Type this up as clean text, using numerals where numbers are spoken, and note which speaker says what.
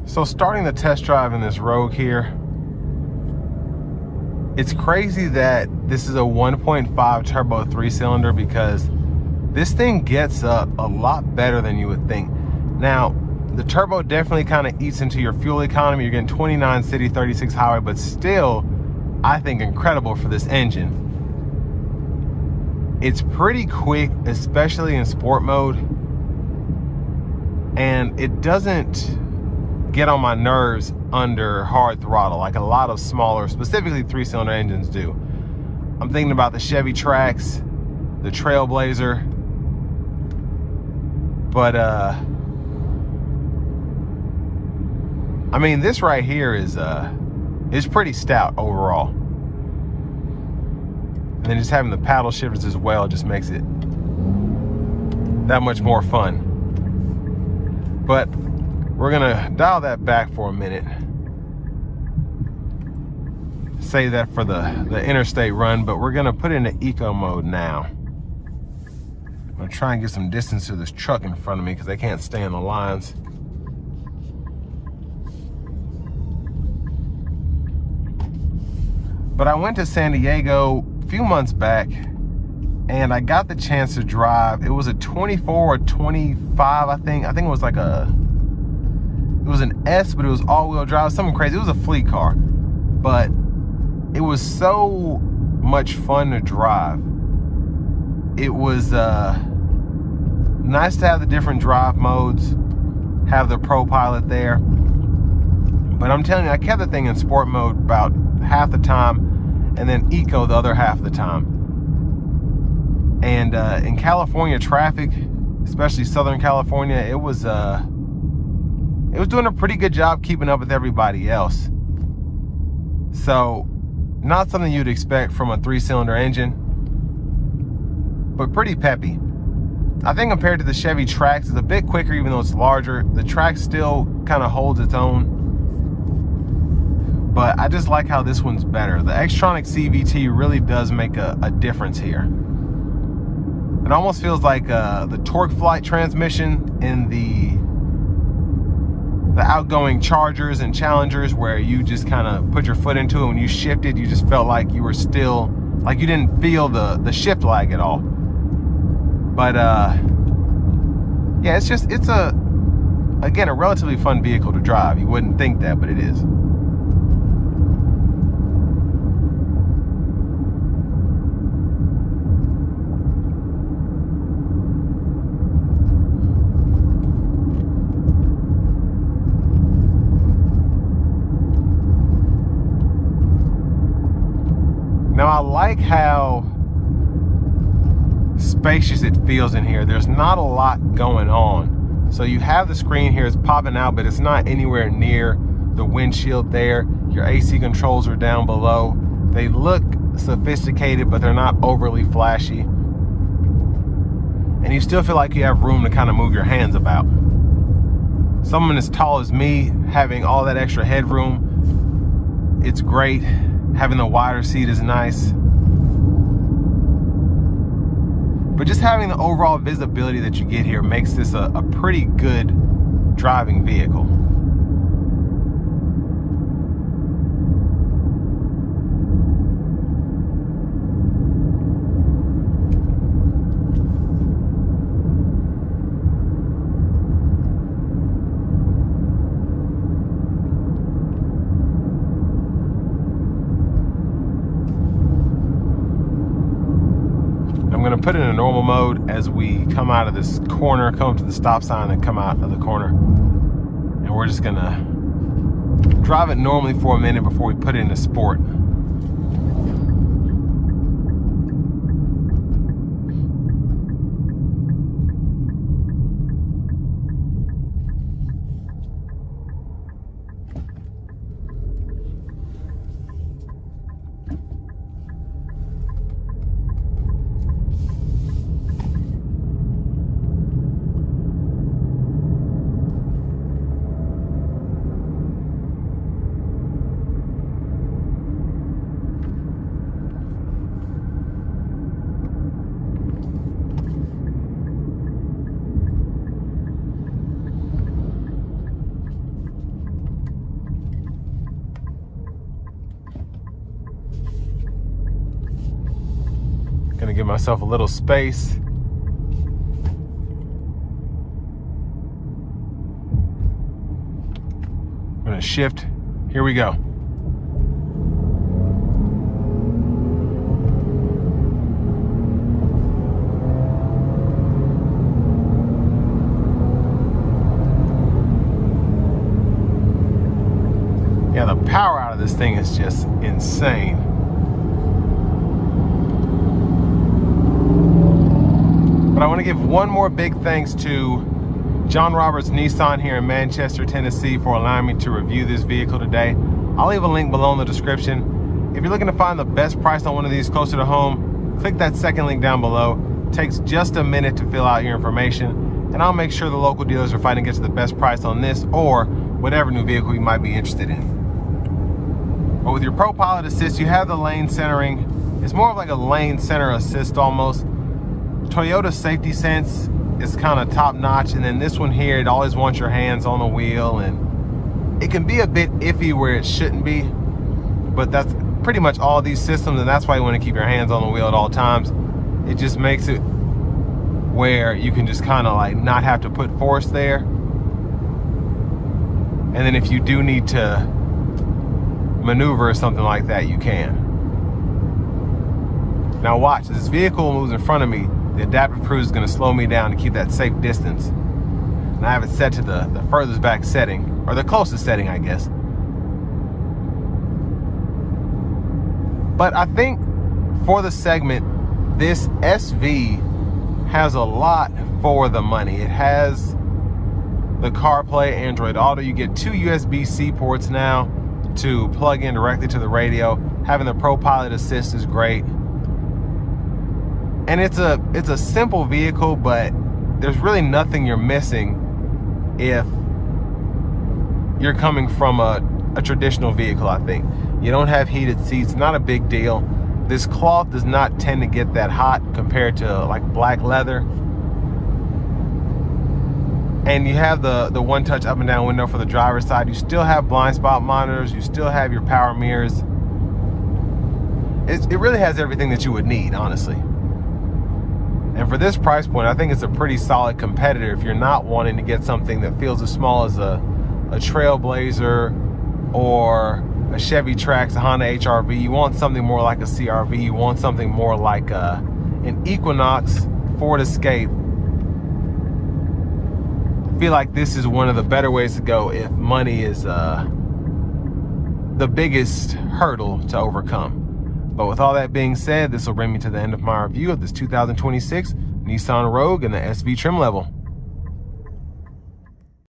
Speaker 1: So starting the test drive in this Rogue here, it's crazy that this is a 1.5 turbo 3-cylinder because this thing gets up a lot better than you would think. Now, the turbo definitely kind of eats into your fuel economy. You're getting 29 city, 36 highway, but still, I think incredible for this engine. It's pretty quick, especially in sport mode, and it doesn't get on my nerves under hard throttle like a lot of smaller, specifically 3-cylinder engines do. I'm thinking about the Chevy Trax, the Trailblazer, but I mean, this right here is pretty stout overall. And then just having the paddle shifters as well just makes it that much more fun. But we're gonna dial that back for a minute. Save that for the interstate run, but we're gonna put it into eco mode now. I'm gonna try and get some distance to this truck in front of me because they can't stay in the lines. But I went to San Diego a few months back and I got the chance to drive. It was a 24 or 25, I think. I think it was like it was an S, but it was all-wheel drive, something crazy. It was a fleet car, but it was so much fun to drive. It was nice to have the different drive modes, have the Pro Pilot there. But I'm telling you, I kept the thing in sport mode about half the time, and then eco the other half of the time. And in California traffic, especially Southern California, it was doing a pretty good job keeping up with everybody else. So, not something you'd expect from a 3-cylinder engine, but pretty peppy. I think compared to the Chevy Trax, it's a bit quicker even though it's larger. The Trax still kind of holds its own, but I just like how this one's better. The Xtronic CVT really does make a difference here. It almost feels like the Torque Flight transmission in the outgoing Chargers and Challengers, where you just kind of put your foot into it. When you shifted, you just felt like you were still, like you didn't feel the shift lag at all. But yeah, it's again, a relatively fun vehicle to drive. You wouldn't think that, but it is. Now, I like how spacious it feels in here. There's not a lot going on. So you have the screen here, it's popping out, but it's not anywhere near the windshield there. Your AC controls are down below. They look sophisticated, but they're not overly flashy. And you still feel like you have room to kind of move your hands about. Someone as tall as me, having all that extra headroom, it's great. Having the wider seat is nice. But just having the overall visibility that you get here makes this a pretty good driving vehicle. I'm going to put it in a normal mode as we come out of this corner, come to the stop sign and come out of the corner. And we're just going to drive it normally for a minute before we put it into sport. Gonna give myself a little space. I'm gonna shift. Here we go. Yeah, the power out of this thing is just insane. But I want to give one more big thanks to John Roberts Nissan here in Manchester, Tennessee for allowing me to review this vehicle today. I'll leave a link below in the description. If you're looking to find the best price on one of these closer to home, click that second link down below. It takes just a minute to fill out your information, and I'll make sure the local dealers are fighting to get you the best price on this or whatever new vehicle you might be interested in. But with your ProPilot Assist, you have the lane centering. It's more of like a lane center assist almost. Toyota Safety Sense is kind of top notch, and then this one here, it always wants your hands on the wheel, and it can be a bit iffy where it shouldn't be, but that's pretty much all these systems, and that's why you want to keep your hands on the wheel at all times. It just makes it where you can just kind of like not have to put force there, and then if you do need to maneuver or something like that, you can. Now watch, as this vehicle moves in front of me, the adaptive cruise is going to slow me down to keep that safe distance. And I have it set to the furthest back setting, or the closest setting, I guess. But I think for the segment, this SV has a lot for the money. It has the CarPlay, Android Auto. You get 2 USB-C ports now to plug in directly to the radio. Having the ProPilot Assist is great. And it's a simple vehicle, but there's really nothing you're missing if you're coming from a traditional vehicle, I think. You don't have heated seats, not a big deal. This cloth does not tend to get that hot compared to like black leather. And you have the one-touch up and down window for the driver's side. You still have blind spot monitors. You still have your power mirrors. It really has everything that you would need, honestly. And for this price point, I think it's a pretty solid competitor if you're not wanting to get something that feels as small as a Trailblazer or a Chevy Trax, a Honda HR-V. You want something more like a CR-V. You want something more like an Equinox, Ford Escape. I feel like this is one of the better ways to go if money is the biggest hurdle to overcome. But with all that being said, this will bring me to the end of my review of this 2026 Nissan Rogue in the SV trim level.